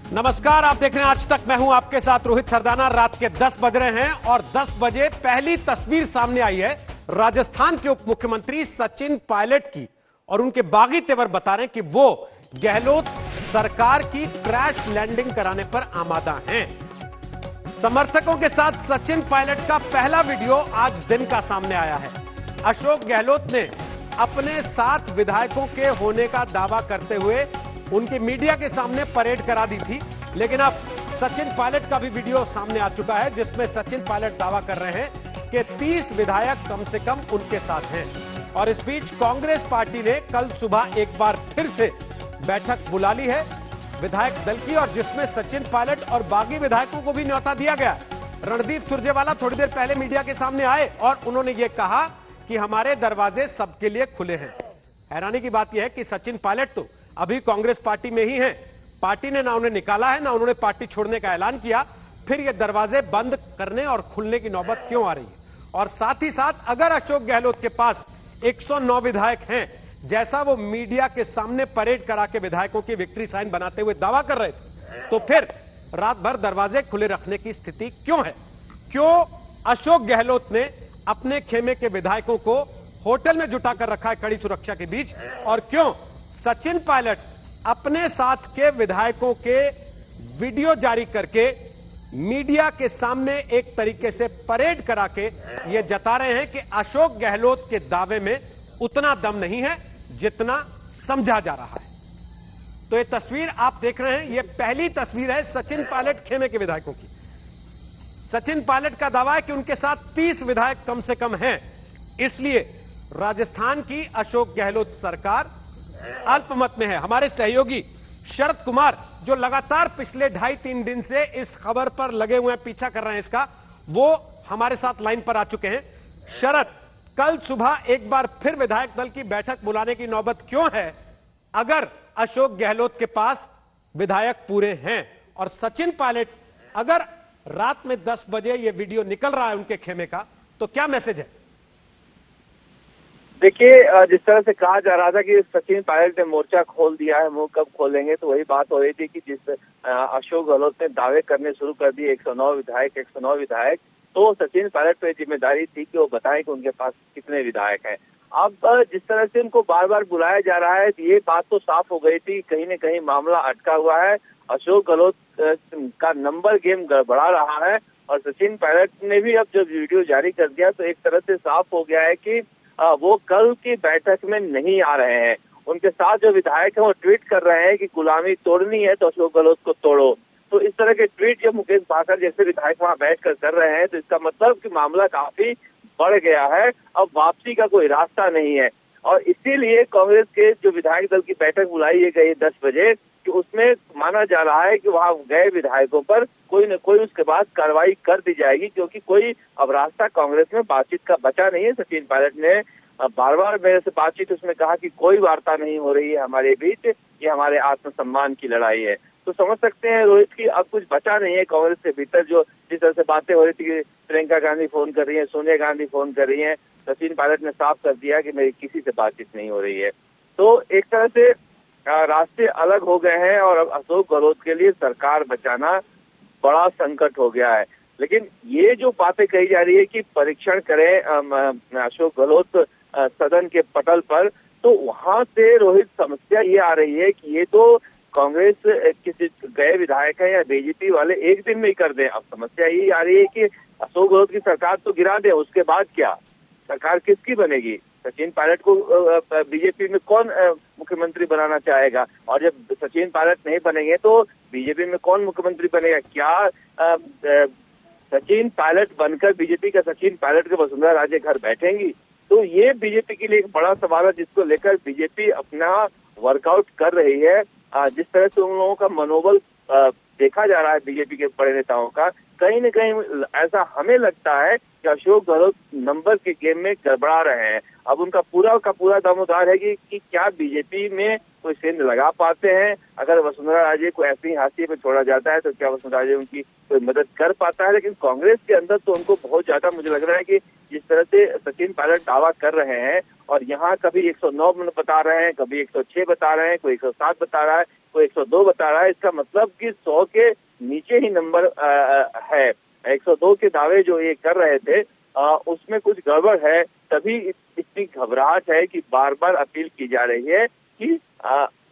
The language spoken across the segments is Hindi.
नमस्कार, आप देख रहे हैं आज तक। मैं हूं आपके साथ रोहित सरदाना। रात के 10 बज रहे हैं और 10 बजे पहली तस्वीर सामने आई है राजस्थान के उप मुख्यमंत्री सचिन पायलट की, और उनके बागी तेवर बता रहे हैं कि वो गहलोत सरकार की क्रैश लैंडिंग कराने पर आमादा हैं। समर्थकों के साथ सचिन पायलट का पहला वीडियो आज दिन का सामने आया है। अशोक गहलोत ने अपने 7 विधायकों के होने का दावा करते हुए उनकी मीडिया के सामने परेड करा दी थी, लेकिन अब सचिन पायलट का भी वीडियो सामने आ चुका है जिसमें सचिन पायलट दावा कर रहे हैं कि 30 विधायक कम से कम उनके साथ हैं। और इस बीच कांग्रेस पार्टी ने कल सुबह एक बार फिर से बैठक बुला ली है विधायक दल की, और जिसमें सचिन पायलट और बागी विधायकों को भी न्योता दिया गया। रणदीप सुरजेवाला थोड़ी देर पहले मीडिया के सामने आए और उन्होंने ये कहा कि हमारे दरवाजे सबके लिए खुले हैं। हैरानी की बात यह है कि सचिन पायलट तो अभी कांग्रेस पार्टी में ही हैं। पार्टी ने ना उन्हें निकाला है, ना उन्होंने पार्टी छोड़ने का ऐलान किया, फिर ये दरवाजे बंद करने और खुलने की नौबत क्यों आ रही है? और साथ ही साथ अगर अशोक गहलोत के पास 109 विधायक हैं, जैसा वो मीडिया के सामने परेड करा के विधायकों की विक्ट्री साइन बनाते हुए दावा कर रहे थे, तो फिर रात भर दरवाजे खुले रखने की स्थिति क्यों है? क्यों अशोक गहलोत ने अपने खेमे के विधायकों को होटल में जुटाकर रखा है कड़ी सुरक्षा के बीच? और क्यों सचिन पायलट अपने साथ के विधायकों के वीडियो जारी करके मीडिया के सामने एक तरीके से परेड करा के ये जता रहे हैं कि अशोक गहलोत के दावे में उतना दम नहीं है जितना समझा जा रहा है? तो ये तस्वीर आप देख रहे हैं, ये पहली तस्वीर है सचिन पायलट खेमे के विधायकों की। सचिन पायलट का दावा है कि उनके साथ 30 विधायक कम से कम हैं, इसलिए राजस्थान की अशोक गहलोत सरकार अल्पमत में है। हमारे सहयोगी शरद कुमार, जो लगातार पिछले 2.5-3 दिन से इस खबर पर लगे हुए हैं, पीछा कर रहे हैं इसका, वो हमारे साथ लाइन पर आ चुके हैं। शरद, कल सुबह एक बार फिर विधायक दल की बैठक बुलाने की नौबत क्यों है अगर अशोक गहलोत के पास विधायक पूरे हैं? और सचिन पायलट, अगर रात में 10 बजे ये वीडियो निकल रहा है उनके खेमे का, तो क्या मैसेज है? देखिए, जिस तरह से कहा जा रहा था कि सचिन पायलट ने मोर्चा खोल दिया है, वो कब खोलेंगे, तो वही बात हो रही थी कि जिस अशोक गहलोत ने दावे करने शुरू कर दिए 109 विधायक, तो सचिन पायलट पे जिम्मेदारी थी कि वो बताएं कि उनके पास कितने विधायक हैं। अब जिस तरह से उनको बार बार बुलाया जा रहा है, ये बात तो साफ हो गई थी, कहीं न कहीं मामला अटका हुआ है। अशोक गहलोत का नंबर गेम गड़बड़ा रहा है, और सचिन पायलट ने भी अब जब वीडियो जारी कर दिया तो एक तरह से साफ हो गया है कि वो कल की बैठक में नहीं आ रहे हैं। उनके साथ जो विधायक हैं वो ट्वीट कर रहे हैं कि गुलामी तोड़नी है तो अशोक गहलोत को तोड़ो। तो इस तरह के ट्वीट जब मुकेश भाकर जैसे विधायक वहां बैठकर कर रहे हैं, तो इसका मतलब कि मामला काफी बढ़ गया है। अब वापसी का कोई रास्ता नहीं है, और इसीलिए कांग्रेस के जो विधायक दल की बैठक बुलाई गई 10 बजे, कि उसमें माना जा रहा है कि वहां गए विधायकों पर कोई न कोई उसके बाद कार्रवाई कर दी जाएगी, क्योंकि कोई अब रास्ता कांग्रेस में बातचीत का बचा नहीं है। सचिन पायलट ने बार बार मेरे से बातचीत उसमें कहा कि कोई वार्ता नहीं हो रही है हमारे बीच, ये हमारे आत्मसम्मान की लड़ाई है। तो समझ सकते हैं रोहित की अब कुछ बचा नहीं है कांग्रेस के भीतर। जो जिस तरह से बातें हो रही थी कि प्रियंका गांधी फोन कर रही है, सोनिया गांधी फोन कर रही है, सचिन पायलट ने साफ कर दिया कि मेरी किसी से बातचीत नहीं हो रही है। तो एक तरह से रास्ते अलग हो गए हैं, और अब अशोक गहलोत के लिए सरकार बचाना बड़ा संकट हो गया है। लेकिन ये जो बातें कही जा रही है कि परीक्षण करें अशोक गहलोत सदन के पटल पर, तो वहां से रोहित समस्या ये आ रही है कि ये तो कांग्रेस किसी गए विधायक है या बीजेपी वाले एक दिन में ही कर दें। अब समस्या ये आ रही है कि अशोक गहलोत की सरकार तो गिरा दें, उसके बाद क्या, सरकार किसकी बनेगी? सचिन पायलट को बीजेपी में कौन मुख्यमंत्री बनाना चाहेगा? और जब सचिन पायलट नहीं बनेंगे तो बीजेपी में कौन मुख्यमंत्री बनेगा? क्या सचिन पायलट बनकर बीजेपी का सचिन पायलट के वसुंधरा राजे घर बैठेंगी? तो ये बीजेपी के लिए एक बड़ा सवाल है, जिसको लेकर बीजेपी अपना वर्कआउट कर रही है। जिस तरह से उन लोगों का मनोबल देखा जा रहा है बीजेपी के बड़े नेताओं का, कहीं न कहीं ऐसा हमें लगता है कि अशोक गहलोत नंबर के गेम में गड़बड़ा रहे हैं। अब उनका पूरा का पूरा दामोदार है कि क्या बीजेपी में कोई सेंध लगा पाते हैं? अगर वसुंधरा राजे को ऐसे ही हाशिए पे छोड़ा जाता है तो क्या वसुंधरा राजे उनकी कोई मदद कर पाता है? लेकिन कांग्रेस के अंदर तो उनको बहुत ज्यादा मुझे लग रहा है कि जिस तरह से सचिन पायलट दावा कर रहे हैं, और यहाँ कभी 109 बता रहे हैं, कभी 106 बता रहे हैं, कोई 107 बता रहा है, कोई 102 बता रहा है, इसका मतलब कि 100 के नीचे ही नंबर है। 102 के दावे जो ये कर रहे थे उसमें कुछ गड़बड़ है, तभी इतनी घबराहट है कि बार बार अपील की जा रही है कि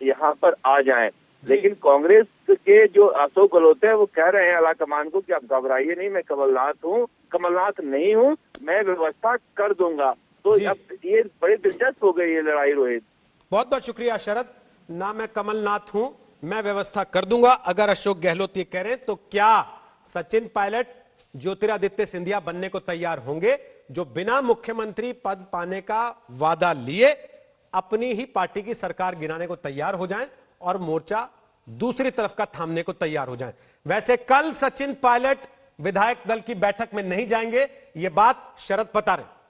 यहाँ पर आ जाएं। लेकिन कांग्रेस के जो अशोक गहलोत है वो कह रहे हैं आलाकमान को कि आप घबराइए नहीं, मैं कमलनाथ नहीं हूँ, मैं व्यवस्था कर दूंगा। तो अब ये बड़ी दिलचस्प हो गई ये लड़ाई रोहित। बहुत बहुत शुक्रिया शरद। ना मैं कमलनाथ हूं, मैं व्यवस्था कर दूंगा, अगर अशोक गहलोत ये कह रहे हैं, तो क्या सचिन पायलट ज्योतिरादित्य सिंधिया बनने को तैयार होंगे, जो बिना मुख्यमंत्री पद पाने का वादा लिए अपनी ही पार्टी की सरकार गिराने को तैयार हो जाएं और मोर्चा दूसरी तरफ का थामने को तैयार हो जाएं। वैसे कल सचिन पायलट विधायक दल की बैठक में नहीं जाएंगे, यह बात शरद बता रहे।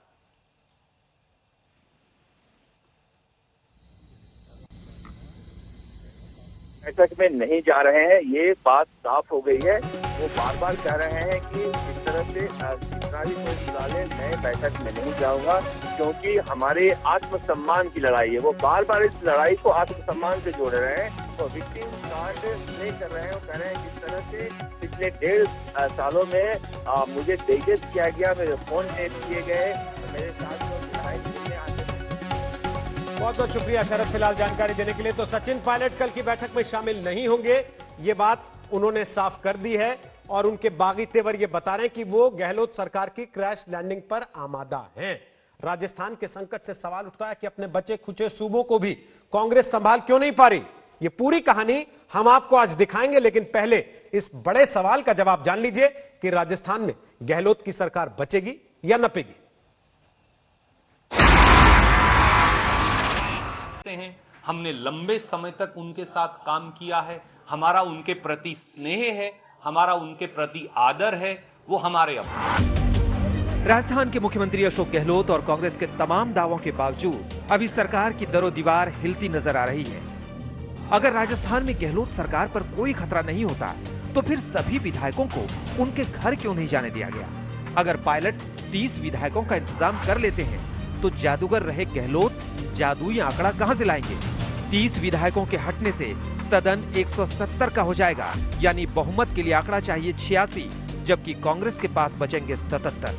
बैठक में नहीं जा रहे हैं, ये बात साफ हो गई है। वो बार बार कह रहे हैं कि इस तरह से जितना भी कोई बुला ले, मैं बैठक में नहीं जाऊंगा, क्योंकि हमारे आत्मसम्मान की लड़ाई है। वो बार बार इस लड़ाई को आत्मसम्मान से जोड़ रहे हैं। तो विक्टिम कार्ड नहीं कर रहे हैं, वो कह रहे हैं जिस तरह से पिछले 1.5 सालों में मुझे बेइज्जत किया गया, मेरे फोन टेप किए गए, मेरे साथ बहुत बहुत शुक्रिया शरद फिलहाल जानकारी देने के लिए। तो सचिन पायलट कल की बैठक में शामिल नहीं होंगे, ये बात उन्होंने साफ कर दी है, और उनके बागी तेवर ये बता रहे हैं कि वो गहलोत सरकार की क्रैश लैंडिंग पर आमादा हैं। राजस्थान के संकट से सवाल उठता है कि अपने बचे खुचे सूबों को भी कांग्रेस संभाल क्यों नहीं पा रही। ये पूरी कहानी हम आपको आज दिखाएंगे, लेकिन पहले इस बड़े सवाल का जवाब जान लीजिए कि राजस्थान में गहलोत की सरकार बचेगी या नपेगी। हैं, हमने लंबे समय तक उनके साथ काम किया है, हमारा उनके प्रति स्नेह है, हमारा उनके प्रति आदर है, वो हमारे अपने। राजस्थान के मुख्यमंत्री अशोक गहलोत और कांग्रेस के तमाम दावों के बावजूद अभी सरकार की दरोदीवार हिलती नजर आ रही है। अगर राजस्थान में गहलोत सरकार पर कोई खतरा नहीं होता, तो फिर सभी विधायकों को उनके घर क्यों नहीं जाने दिया गया? अगर पायलट 30 विधायकों का इंतजाम कर लेते हैं, तो जादूगर रहे गहलोत जादुई आंकड़ा कहां से लाएंगे? 30 विधायकों के हटने से सदन 170 का हो जाएगा, यानी बहुमत के लिए आंकड़ा चाहिए 86, जबकि कांग्रेस के पास बचेंगे 77।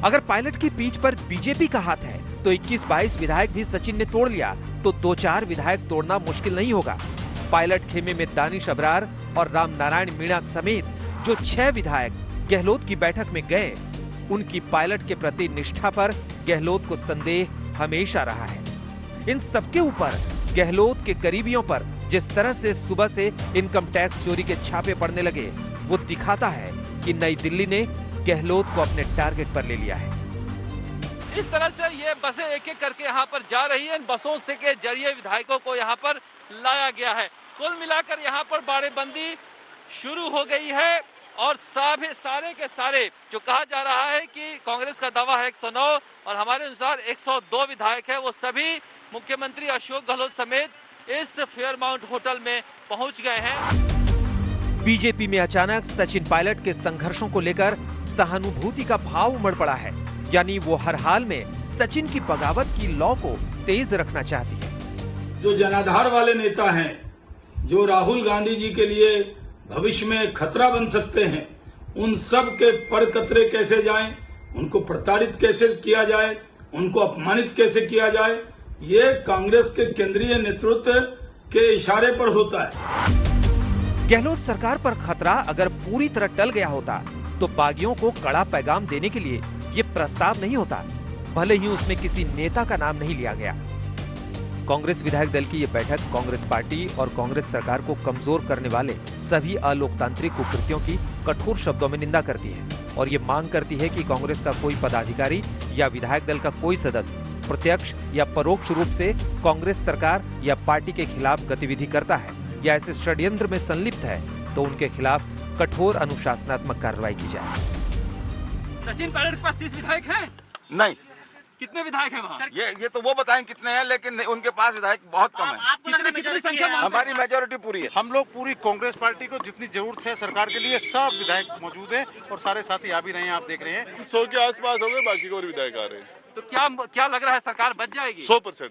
अगर पायलट की पीठ पर बीजेपी का हाथ है, तो 21-22 विधायक भी सचिन ने तोड़ लिया, तो 2-4 विधायक तोड़ना मुश्किल नहीं होगा। पायलट खेमे में दानिश अबरार और राम नारायण मीणा समेत जो 6 विधायक गहलोत की बैठक में गए, उनकी पायलट के प्रति निष्ठा पर गहलोत को संदेह हमेशा रहा है। इन सबके ऊपर गहलोत के करीबियों पर जिस तरह से सुबह से इनकम टैक्स चोरी के छापे पड़ने लगे, वो दिखाता है कि नई दिल्ली ने गहलोत को अपने टारगेट पर ले लिया है। इस तरह से ये बसें एक एक करके यहाँ पर जा रही हैं। इन बसों से के जरिए विधायकों को यहाँ पर लाया गया है। कुल मिलाकर यहाँ पर बाड़ेबंदी शुरू हो गई है, और सारे के सारे जो कहा जा रहा है कि कांग्रेस का दावा है 109 और हमारे अनुसार 102 विधायक है, वो सभी मुख्यमंत्री अशोक गहलोत समेत इस फेयरमाउंट होटल में पहुंच गए हैं। बीजेपी में अचानक सचिन पायलट के संघर्षों को लेकर सहानुभूति का भाव उमड़ पड़ा है, यानी वो हर हाल में सचिन की बगावत की लौ को तेज रखना चाहती है। जो जनाधार वाले नेता हैं, जो राहुल गांधी जी के लिए भविष्य में खतरा बन सकते हैं, उन सब के परकतरे कैसे जाएं, उनको प्रताड़ित कैसे किया जाए, उनको अपमानित कैसे किया जाए, ये कांग्रेस के केंद्रीय नेतृत्व के इशारे पर होता है। गहलोत सरकार पर खतरा अगर पूरी तरह टल गया होता, तो बागियों को कड़ा पैगाम देने के लिए ये प्रस्ताव नहीं होता, भले ही उसमें किसी नेता का नाम नहीं लिया गया। कांग्रेस विधायक दल की ये बैठक कांग्रेस पार्टी और कांग्रेस सरकार को कमजोर करने वाले सभी अलोकतांत्रिक कुकृत्यों की कठोर शब्दों में निंदा करती है, और ये मांग करती है कि कांग्रेस का कोई पदाधिकारी या विधायक दल का कोई सदस्य प्रत्यक्ष या परोक्ष रूप से कांग्रेस सरकार या पार्टी के खिलाफ गतिविधि करता है या ऐसे षड्यंत्र में संलिप्त है, तो उनके खिलाफ कठोर अनुशासनात्मक कार्रवाई की जाए। सचिन पायलट के पास 30 विधायक हैं? नहीं, कितने विधायक हैं वहाँ? ये तो वो बताएं कितने हैं, लेकिन उनके पास विधायक बहुत कम है। कितनी संख्या में? हमारी मेजोरिटी पूरी है। हम लोग पूरी कांग्रेस पार्टी को जितनी जरूरत है सरकार के लिए सब विधायक मौजूद है और सारे साथी आ भी रहे हैं, आप देख रहे हैं। 100 के आसपास हो गए, बाकी और विधायक आ रहे हैं। तो क्या लग रहा है, सरकार बच जाएगी? 100%।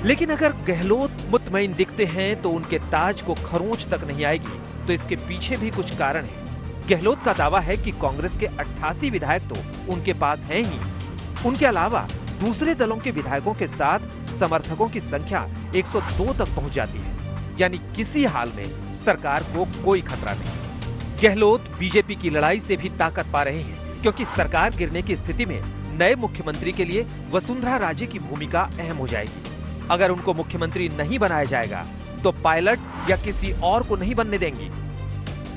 लेकिन अगर गहलोत मुतमईन दिखते हैं तो उनके ताज को खरोंच तक नहीं आएगी, तो इसके पीछे भी कुछ कारण है। गहलोत का दावा है कि कांग्रेस के 88 विधायक तो उनके पास हैं ही। उनके अलावा दूसरे दलों के विधायकों के साथ समर्थकों की संख्या 102 तक पहुंच जाती है, यानी किसी हाल में सरकार को कोई खतरा नहीं। गहलोत बीजेपी की लड़ाई से भी ताकत पा रहे हैं, क्योंकि सरकार गिरने की स्थिति में नए मुख्यमंत्री के लिए वसुंधरा राजे की भूमिका अहम हो जाएगी। अगर उनको मुख्यमंत्री नहीं बनाया जाएगा तो पायलट या किसी और को नहीं बनने देंगी।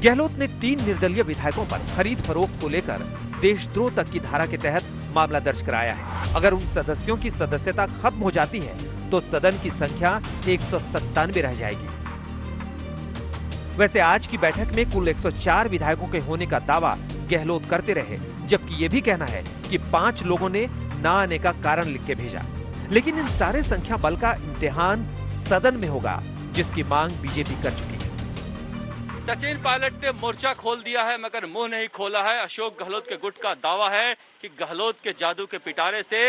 गहलोत ने 3 निर्दलीय विधायकों पर खरीद फरोख्त को लेकर देशद्रोह तक की धारा के तहत मामला दर्ज कराया है। अगर उन सदस्यों की सदस्यता खत्म हो जाती है तो सदन की संख्या 197 रह जाएगी। वैसे आज की बैठक में कुल 104 विधायकों के होने का दावा गहलोत करते रहे, जबकि ये भी कहना है कि 5 लोगों ने ना आने का कारण लिख के भेजा। लेकिन इन सारे संख्या बल का इम्तिहान सदन में होगा, जिसकी मांग बीजेपी कर चुकी है। सचिन पायलट ने मोर्चा खोल दिया है, मगर मुंह नहीं खोला है। अशोक गहलोत के गुट का दावा है कि गहलोत के जादू के पिटारे से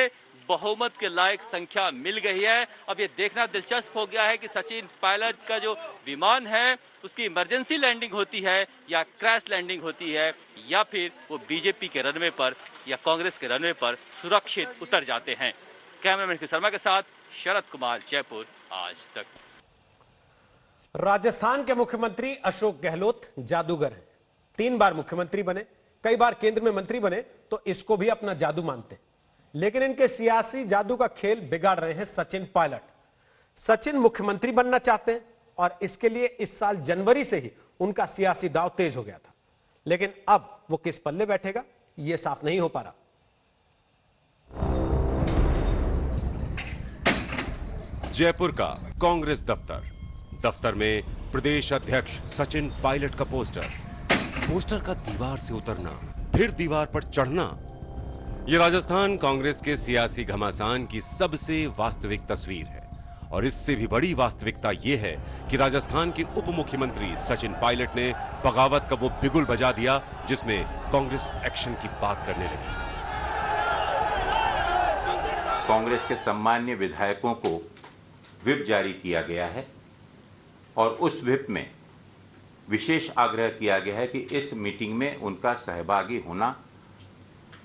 बहुमत के लायक संख्या मिल गई है। अब ये देखना दिलचस्प हो गया है कि सचिन पायलट का जो विमान है उसकी इमरजेंसी लैंडिंग होती है या क्रैश लैंडिंग होती है, या फिर वो बीजेपी के रनवे पर या कांग्रेस के रनवे पर सुरक्षित उतर जाते हैं। कैमरामैन के शर्मा के साथ शरद कुमार, जयपुर, आज तक। राजस्थान के मुख्यमंत्री अशोक गहलोत जादूगर हैं। 3 बार मुख्यमंत्री बने, कई बार केंद्र में मंत्री बने, तो इसको भी अपना जादू मानते। लेकिन इनके सियासी जादू का खेल बिगाड़ रहे हैं सचिन पायलट। सचिन मुख्यमंत्री बनना चाहते हैं और इसके लिए इस साल जनवरी से ही उनका सियासी दांव तेज हो गया था। लेकिन अब वो किस पल्ले बैठेगा, यह साफ नहीं हो पा रहा। जयपुर का कांग्रेस दफ्तर में प्रदेश अध्यक्ष सचिन पायलट का पोस्टर का दीवार से उतरना, फिर दीवार पर चढ़ना, यह राजस्थान कांग्रेस के सियासी घमासान की सबसे वास्तविक तस्वीर है। और इससे भी बड़ी वास्तविकता यह है कि राजस्थान के उप मुख्यमंत्री सचिन पायलट ने बगावत का वो बिगुल बजा दिया जिसमें कांग्रेस एक्शन की बात करने लगी। कांग्रेस के सम्मान्य विधायकों को व्हिप जारी किया गया है और उस व्हिप में विशेष आग्रह किया गया है कि इस मीटिंग में उनका सहभागी होना,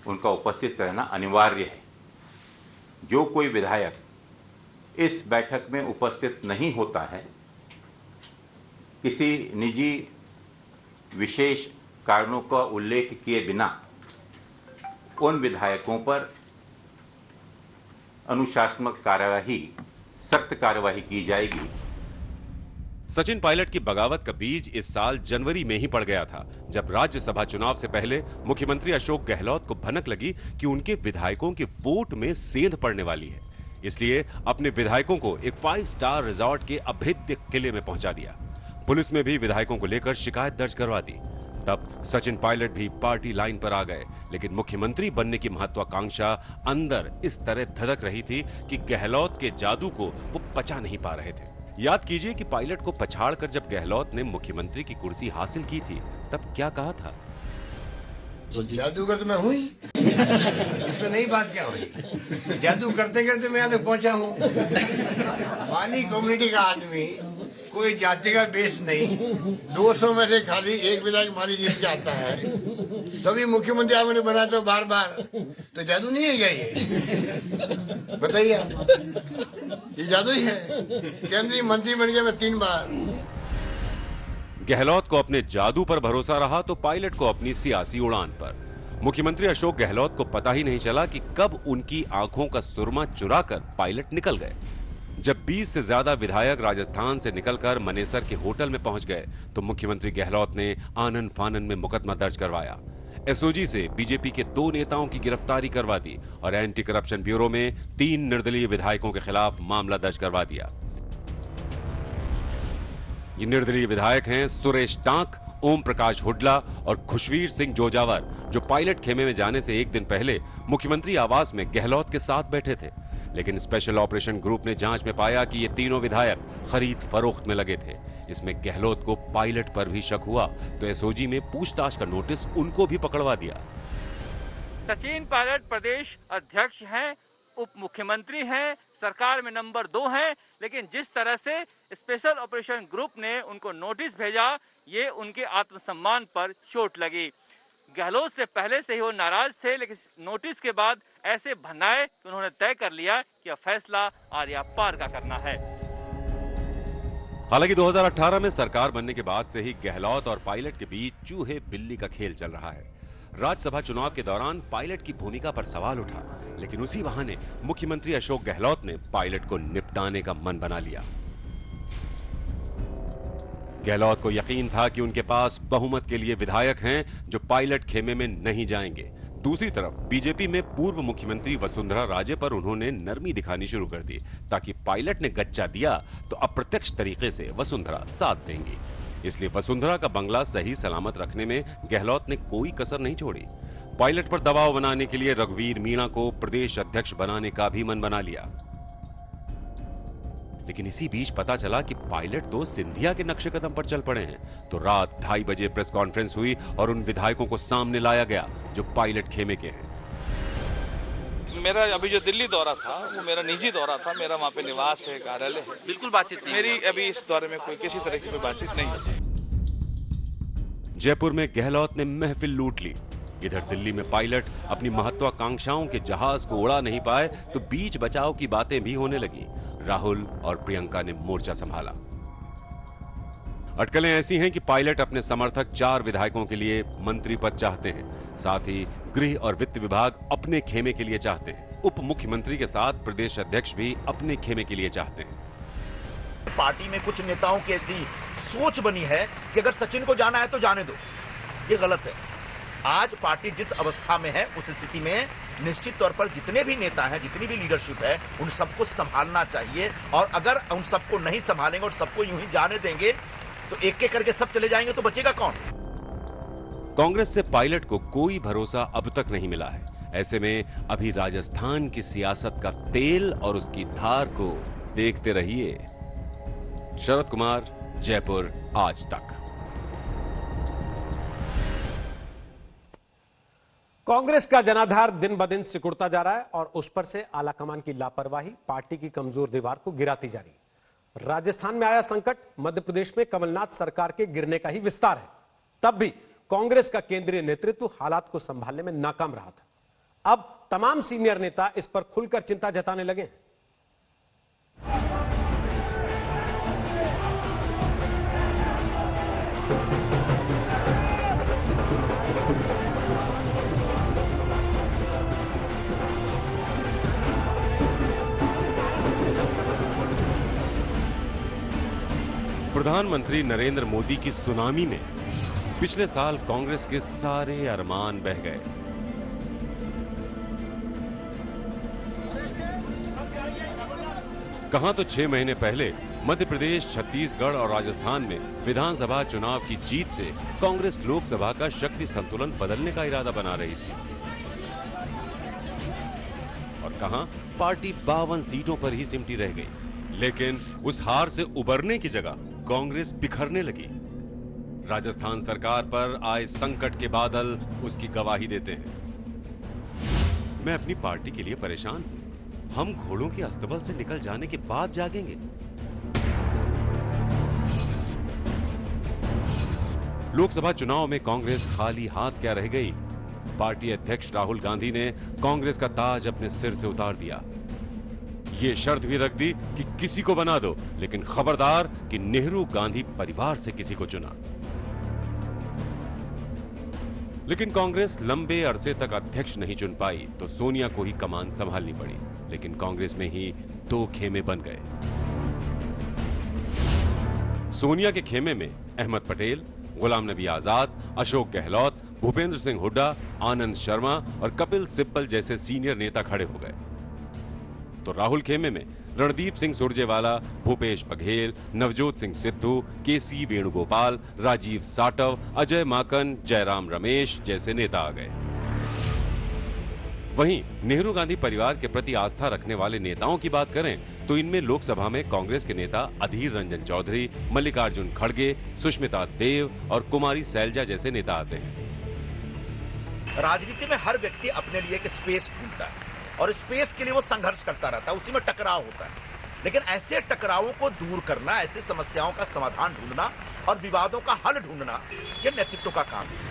उनका उपस्थित रहना अनिवार्य है। जो कोई विधायक इस बैठक में उपस्थित नहीं होता है, किसी निजी विशेष कारणों का उल्लेख किए बिना, उन विधायकों पर अनुशासनात्मक कार्यवाही, सख्त कार्यवाही की जाएगी। सचिन पायलट की बगावत का बीज इस साल जनवरी में ही पड़ गया था, जब राज्यसभा चुनाव से पहले मुख्यमंत्री अशोक गहलोत को भनक लगी कि उनके विधायकों के वोट में सेंध पड़ने वाली है। इसलिए अपने विधायकों को एक 5 स्टार रिजॉर्ट के अभेद्य किले में पहुंचा दिया। पुलिस में भी विधायकों को लेकर शिकायत दर्ज करवा दी। तब सचिन पायलट भी पार्टी लाइन पर आ गए, लेकिन मुख्यमंत्री बनने की महत्वाकांक्षा अंदर इस तरह धधक रही थी कि गहलोत के जादू को वो पचा नहीं पा रहे थे। याद कीजिए कि पायलट को पछाड़कर जब गहलोत ने मुख्यमंत्री की कुर्सी हासिल की थी, तब क्या कहा था? जादूगर तो मैं हुई, इसमें नई बात क्या हुई? जादू करते करते मैं यहाँ तक पहुँचा हूँ। माली कम्युनिटी का आदमी, कोई जाति का बेस नहीं, 200 में से खाली एक विधायक माली जीत जाता है, तभी मुख्यमंत्री आपने बना तो बार बार, तो जादू नहीं है क्या ये? बताइए, ये जादू ही है। केंद्रीय मंत्री बन गया मैं 3 बार। गहलोत को अपने जादू पर भरोसा रहा तो पायलट को अपनी सियासी उड़ान पर। मुख्यमंत्री अशोक गहलोत को पता ही नहीं चला कि कब उनकी आंखों का सुरमा चुराकर पायलट निकल गए। जब 20 से ज्यादा विधायक राजस्थान से निकलकर मनेसर के होटल में पहुंच गए तो मुख्यमंत्री गहलोत ने आनन फानन में मुकदमा दर्ज करवाया। एसओजी से बीजेपी के 2 नेताओं की गिरफ्तारी करवा दी और एंटी करप्शन ब्यूरो में 3 निर्दलीय विधायकों के खिलाफ मामला दर्ज करवा दिया। ये निर्दलीय विधायक हैं सुरेश टांक ओम प्रकाश हुड्डा और खुशवीर सिंह जोजावर, जो पायलट खेमे में जाने से एक दिन पहले मुख्यमंत्री आवास में गहलोत के साथ बैठे थे। लेकिन स्पेशल ऑपरेशन ग्रुप ने जांच में पाया कि ये तीनों विधायक खरीद फरोख्त में लगे थे। इसमें गहलोत को पायलट पर भी शक हुआ तो एसओजी में पूछताछ का नोटिस उनको भी पकड़वा दिया। सचिन पायलट प्रदेश अध्यक्ष हैं, उप मुख्यमंत्री हैं, सरकार में नंबर 2 हैं, लेकिन जिस तरह से स्पेशल ऑपरेशन ग्रुप ने उनको नोटिस भेजा, ये उनके आत्मसम्मान पर चोट लगी। गहलोत से पहले से ही वो नाराज थे, लेकिन नोटिस के बाद ऐसे भनाए कि उन्होंने तय कर लिया कि अब फैसला आर्या पार का करना है। हालांकि 2018 में सरकार बनने के बाद से ही गहलोत और पायलट के बीच चूहे बिल्ली का खेल चल रहा है। राज्यसभा चुनाव के दौरान पायलट की भूमिका पर सवाल उठा, लेकिन उसी बहाने मुख्यमंत्री अशोक गहलोत ने पायलट को निपटाने का मन बना लिया। गहलोत को यकीन था कि उनके पास बहुमत के लिए विधायक हैं जो पायलट खेमे में नहीं जाएंगे। दूसरी तरफ बीजेपी में पूर्व मुख्यमंत्री वसुंधरा राजे पर उन्होंने नरमी दिखानी शुरू कर दी, ताकि पायलट ने गच्चा दिया तो अप्रत्यक्ष तरीके से वसुंधरा साथ देंगी। इसलिए वसुंधरा का बंगला सही सलामत रखने में गहलोत ने कोई कसर नहीं छोड़ी। पायलट पर दबाव बनाने के लिए रघुवीर मीणा को प्रदेश अध्यक्ष बनाने का भी मन बना लिया। लेकिन इसी बीच पता चला कि पायलट तो सिंधिया के नक्शे कदम पर चल पड़े हैं। तो रात 2:30 बजे प्रेस कॉन्फ्रेंस हुई और उन विधायकों को सामने लाया गया जो पायलट खेमे के हैं। मेरा अभी जो दिल्ली दौरा था वो मेरा निजी दौरा था, मेरा वहाँ पे निवास है, कार्यालय है, बिल्कुल बातचीत नहीं। मेरी अभी इस दौरे में कोई किसी तरह की कोई बातचीत नहीं है। जयपुर में गहलोत ने महफिल लूट ली। इधर दिल्ली में पायलट अपनी महत्वाकांक्षाओं के जहाज को उड़ा नहीं पाए तो बीच बचाव की बातें भी होने लगी। राहुल और प्रियंका ने मोर्चा संभाला। अटकलें ऐसी हैं कि पायलट अपने समर्थक 4 विधायकों के लिए मंत्री पद चाहते हैं, साथ ही गृह और वित्त विभाग अपने खेमे के लिए चाहते हैं। उप मुख्यमंत्री के साथ प्रदेश अध्यक्ष भी अपने खेमे के लिए चाहते हैं। पार्टी में कुछ नेताओं की ऐसी सोच बनी है कि अगर सचिन को जाना है तो जाने दो, ये गलत है। आज पार्टी जिस अवस्था में है उस स्थिति में निश्चित तौर पर जितने भी नेता हैं, जितनी भी लीडरशिप है, उन सबको संभालना चाहिए। और अगर उन सबको नहीं संभालेंगे और सबको यूं ही जाने देंगे तो एक एक करके सब चले जाएंगे तो बचेगा कौन? कांग्रेस से पायलट को कोई भरोसा अब तक नहीं मिला है। ऐसे में अभी राजस्थान की सियासत का तेल और उसकी धार को देखते रहिए। शरद कुमार, जयपुर आज तक। कांग्रेस का जनाधार दिन ब दिन सिकुड़ता जा रहा है और उस पर से आलाकमान की लापरवाही पार्टी की कमजोर दीवार को गिराती जा रही है। राजस्थान में आया संकट मध्य प्रदेश में कमलनाथ सरकार के गिरने का ही विस्तार है। तब भी कांग्रेस का केंद्रीय नेतृत्व हालात को संभालने में नाकाम रहा था। अब तमाम सीनियर नेता इस पर खुलकर चिंता जताने लगे हैं। प्रधानमंत्री नरेंद्र मोदी की सुनामी में पिछले साल कांग्रेस के सारे अरमान बह गए। कहां तो 6 महीने पहले मध्य प्रदेश, छत्तीसगढ़ और राजस्थान में विधानसभा चुनाव की जीत से कांग्रेस लोकसभा का शक्ति संतुलन बदलने का इरादा बना रही थी, और कहां पार्टी 52 सीटों पर ही सिमटी रह गई। लेकिन उस हार से उबरने की जगह कांग्रेस बिखरने लगी। राजस्थान सरकार पर आए संकट के बादल उसकी गवाही देते हैं। मैं अपनी पार्टी के लिए परेशान हूं। हम घोड़ों के अस्तबल से निकल जाने के बाद जागेंगे। लोकसभा चुनाव में कांग्रेस खाली हाथ क्या रह गई? पार्टी अध्यक्ष राहुल गांधी ने कांग्रेस का ताज अपने सिर से उतार दिया। ये शर्त भी रख दी कि किसी को बना दो, लेकिन खबरदार कि नेहरू गांधी परिवार से किसी को चुना। लेकिन कांग्रेस लंबे अरसे तक अध्यक्ष नहीं चुन पाई तो सोनिया को ही कमान संभालनी पड़ी। लेकिन कांग्रेस में ही 2 खेमे बन गए। सोनिया के खेमे में अहमद पटेल, गुलाम नबी आजाद, अशोक गहलोत, भूपेंद्र सिंह हुड्डा, आनंद शर्मा और कपिल सिब्बल जैसे सीनियर नेता खड़े हो गए। तो राहुल खेमे में रणदीप सिंह सुरजेवाला, भूपेश बघेल, नवजोत सिंह सिद्धू, केसी वेणुगोपाल, राजीव साटव, अजय माकन, जयराम रमेश जैसे नेता आ गए। वहीं नेहरू गांधी परिवार के प्रति आस्था रखने वाले नेताओं की बात करें तो इनमें लोकसभा में कांग्रेस के नेता अधीर रंजन चौधरी, मल्लिकार्जुन खड़गे, सुष्मिता देव और कुमारी सैलजा जैसे नेता आते हैं। राजनीति में हर व्यक्ति अपने लिए एक स्पेस ढूंढता है और स्पेस के लिए वो संघर्ष करता रहता है, उसी में टकराव होता है। लेकिन ऐसे टकरावों को दूर करना, ऐसे समस्याओं का समाधान ढूंढना और विवादों का हल ढूंढना, ये नेतृत्व का काम है।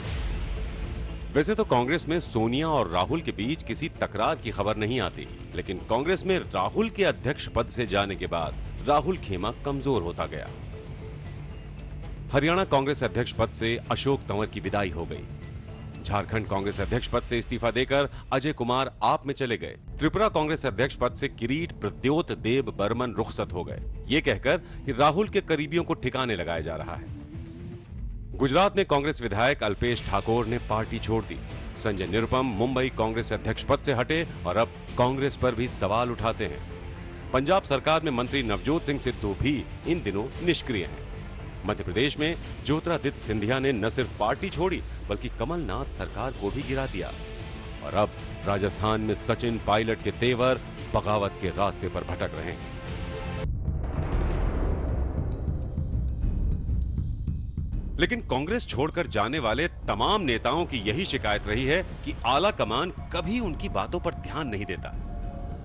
वैसे तो कांग्रेस में सोनिया और राहुल के बीच किसी तकरार की खबर नहीं आती, लेकिन कांग्रेस में राहुल के अध्यक्ष पद से जाने के बाद राहुल खेमा कमजोर होता गया। हरियाणा कांग्रेस अध्यक्ष पद से अशोक तंवर की विदाई हो गई। झारखंड कांग्रेस अध्यक्ष पद से इस्तीफा देकर अजय कुमार आप में चले गए। त्रिपुरा कांग्रेस अध्यक्ष पद से किरीट प्रद्योत देव बर्मन रुखसत हो गए, ये कहकर कि राहुल के करीबियों को ठिकाने लगाया जा रहा है। गुजरात में कांग्रेस विधायक अल्पेश ठाकोर ने पार्टी छोड़ दी। संजय निरुपम मुंबई कांग्रेस अध्यक्ष पद से हटे और अब कांग्रेस पर भी सवाल उठाते हैं। पंजाब सरकार में मंत्री नवजोत सिंह सिद्धू भी इन दिनों निष्क्रिय हैं। मध्य प्रदेश में ज्योतिरादित्य सिंधिया ने न सिर्फ पार्टी छोड़ी बल्कि कमलनाथ सरकार को भी गिरा दिया। और अब राजस्थान में सचिन पायलट के तेवर बगावत के रास्ते पर भटक रहे हैं। लेकिन कांग्रेस छोड़कर जाने वाले तमाम नेताओं की यही शिकायत रही है कि आला कमान कभी उनकी बातों पर ध्यान नहीं देता।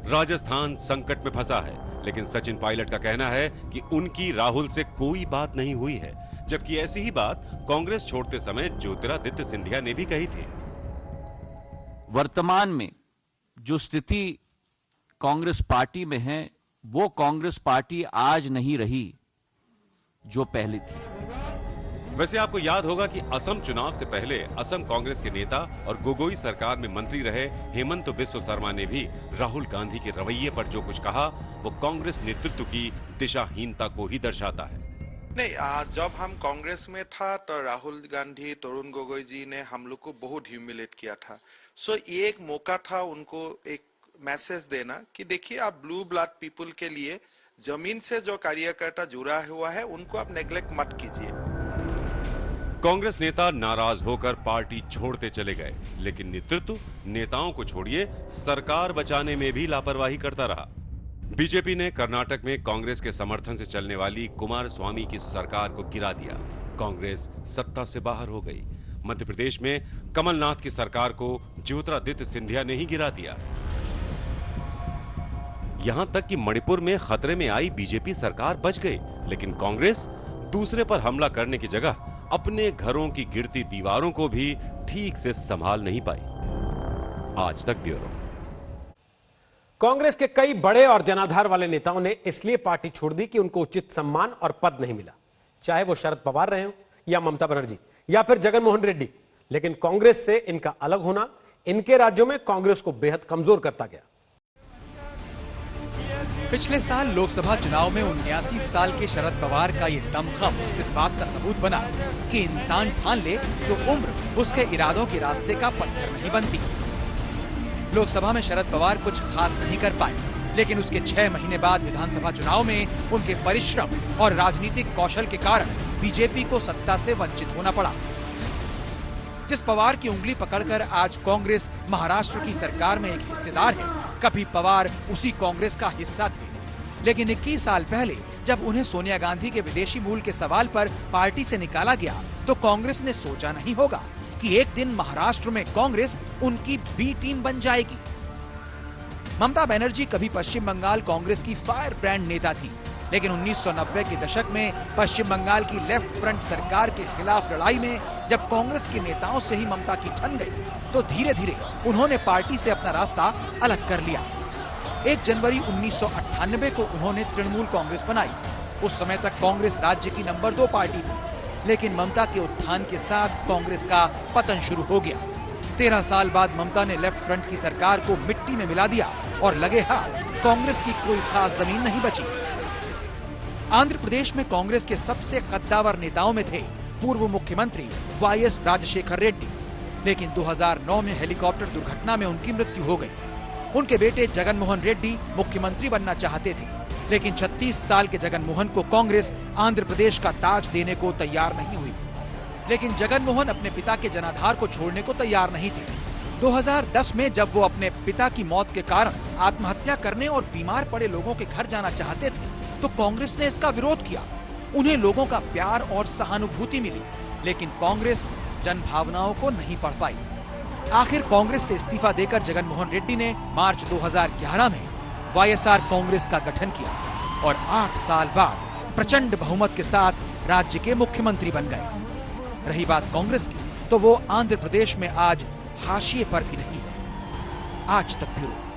राजस्थान संकट में फंसा है, लेकिन सचिन पायलट का कहना है कि उनकी राहुल से कोई बात नहीं हुई है, जबकि ऐसी ही बात कांग्रेस छोड़ते समय ज्योतिरादित्य सिंधिया ने भी कही थी। वर्तमान में जो स्थिति कांग्रेस पार्टी में है, वो कांग्रेस पार्टी आज नहीं रही जो पहले थी। वैसे आपको याद होगा कि असम चुनाव से पहले असम कांग्रेस के नेता और गोगोई सरकार में मंत्री रहे हेमंत बिस्व शर्मा ने भी राहुल गांधी के रवैये पर जो कुछ कहा वो कांग्रेस नेतृत्व की दिशाहीनता को ही दर्शाता है। नहीं, जब हम कांग्रेस में था तो राहुल गांधी, तरुण गोगोई जी ने हम लोग को बहुत ह्यूमिलेट किया था। सो ये एक मौका था उनको एक मैसेज देना कि देखिए, आप ब्लू ब्लड पीपल के लिए जमीन से जो कार्यकर्ता जुड़ा हुआ है उनको आप नेग्लेक्ट मत कीजिए। कांग्रेस नेता नाराज होकर पार्टी छोड़ते चले गए, लेकिन नेतृत्व नेताओं को छोड़िए सरकार बचाने में भी लापरवाही करता रहा। बीजेपी ने कर्नाटक में कांग्रेस के समर्थन से चलने वाली कुमारस्वामी की सरकार को गिरा दिया। कांग्रेस सत्ता से बाहर हो गई। मध्य प्रदेश में कमलनाथ की सरकार को ज्योतिरादित्य सिंधिया ने ही गिरा दिया। यहां तक कि मणिपुर में खतरे में आई बीजेपी सरकार बच गई, लेकिन कांग्रेस दूसरे पर हमला करने की जगह अपने घरों की गिरती दीवारों को भी ठीक से संभाल नहीं पाई। आज तक ब्यूरो। कांग्रेस के कई बड़े और जनाधार वाले नेताओं ने इसलिए पार्टी छोड़ दी कि उनको उचित सम्मान और पद नहीं मिला, चाहे वो शरद पवार रहे हो या ममता बनर्जी या फिर जगनमोहन रेड्डी। लेकिन कांग्रेस से इनका अलग होना इनके राज्यों में कांग्रेस को बेहद कमजोर करता गया। पिछले साल लोकसभा चुनाव में 79 साल के शरद पवार का ये दमखम इस बात का सबूत बना कि इंसान ठान ले तो उम्र उसके इरादों के रास्ते का पत्थर नहीं बनती। लोकसभा में शरद पवार कुछ खास नहीं कर पाए, लेकिन उसके 6 महीने बाद विधानसभा चुनाव में उनके परिश्रम और राजनीतिक कौशल के कारण बीजेपी को सत्ता से वंचित होना पड़ा। जिस पवार की उंगली पकड़कर आज कांग्रेस महाराष्ट्र की सरकार में एक हिस्सेदार है, कभी पवार उसी कांग्रेस का हिस्सा थे। लेकिन 21 साल पहले जब उन्हें सोनिया गांधी के विदेशी मूल के सवाल पर पार्टी से निकाला गया तो कांग्रेस ने सोचा नहीं होगा कि एक दिन महाराष्ट्र में कांग्रेस उनकी बी टीम बन जाएगी। ममता बनर्जी कभी पश्चिम बंगाल कांग्रेस की फायर ब्रांड नेता थी, लेकिन 1990 के दशक में पश्चिम बंगाल की लेफ्ट फ्रंट सरकार के खिलाफ लड़ाई में जब कांग्रेस के नेताओं से ही ममता की ठन गई तो धीरे धीरे उन्होंने पार्टी से अपना रास्ता अलग कर लिया। 1 जनवरी 1998 को उन्होंने तृणमूल कांग्रेस बनाई। उस समय तक कांग्रेस राज्य की नंबर 2 पार्टी थी, लेकिन ममता के उत्थान के साथ कांग्रेस का पतन शुरू हो गया। 13 साल बाद ममता ने लेफ्ट फ्रंट की सरकार को मिट्टी में मिला दिया और लगे हाथ कांग्रेस की कोई खास जमीन नहीं बची। आंध्र प्रदेश में कांग्रेस के सबसे कद्दावर नेताओं में थे पूर्व मुख्यमंत्री YS राजशेखर रेड्डी, लेकिन 2009 में हेलीकॉप्टर दुर्घटना में उनकी मृत्यु हो गई। उनके बेटे जगन मोहन रेड्डी मुख्यमंत्री बनना चाहते थे, लेकिन 36 साल के जगन मोहन को कांग्रेस आंध्र प्रदेश का ताज देने को तैयार नहीं हुई। लेकिन जगन मोहन अपने पिता के जनाधार को छोड़ने को तैयार नहीं थे। 2010 में जब वो अपने पिता की मौत के कारण आत्महत्या करने और बीमार पड़े लोगों के घर जाना चाहते थे, तो कांग्रेस ने इसका विरोध किया। उन्हें लोगों का प्यार और सहानुभूति मिली, लेकिन कांग्रेस जन भावनाओं को नहीं पढ़ पाई। आखिर कांग्रेस से इस्तीफा देकर जगन मोहन रेड्डी ने मार्च 2011 में वाईएसआर कांग्रेस का गठन किया और 8 साल बाद प्रचंड बहुमत के साथ राज्य के मुख्यमंत्री बन गए। रही बात कांग्रेस की, तो वो आंध्र प्रदेश में आज हाशिए पर भी नहीं है। आज तक ब्यूरो।